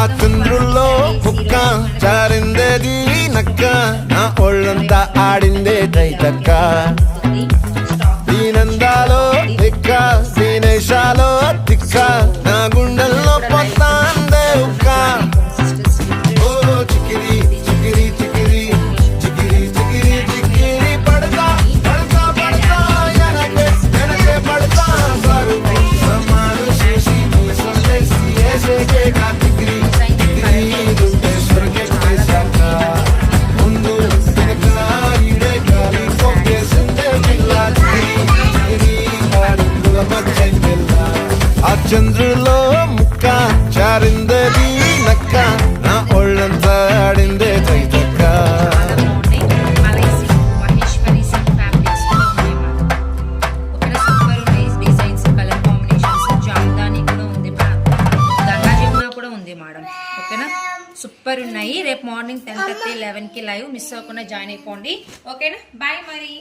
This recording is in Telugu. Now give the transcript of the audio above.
ఆ చంద్రుల్లో కుక్క చారిందేది నక్క నా ఒళ్ళంతా ఆడిందే దైతక్క దీనందాలో దిక్క దీనేశాలో తిక్క నా గుండెల్లో పొత్తాందే ఉక్క ఓ చికిరి చికిరి చికిరి చికిరి చికిరి చికిరి పడతా పడతా పడతా ఎనకే ఎనకే పడతా సారు సమారు చేసి నీ సందేశి ఏసేకే కా చికిరి చికిరి గుండె స్వర్గె సాక ముందు వెనక ఈడే గాలి కొక్కేసిందే పిల్ల చికిరి ఆడుల మధ్య పిల్ల ఆ చంద్రులో ముక్క చారిందది నక్క నా ఒళ్ళంతా ఆడిందే దైతక్క సూపర్ ఉన్నాయి. రేపు మార్నింగ్ 10:30 11కి లైవ్ మిస్ అవ్వకుండా జాయిన్ అయిపోండి. ఓకేనా? బాయ్ మరి.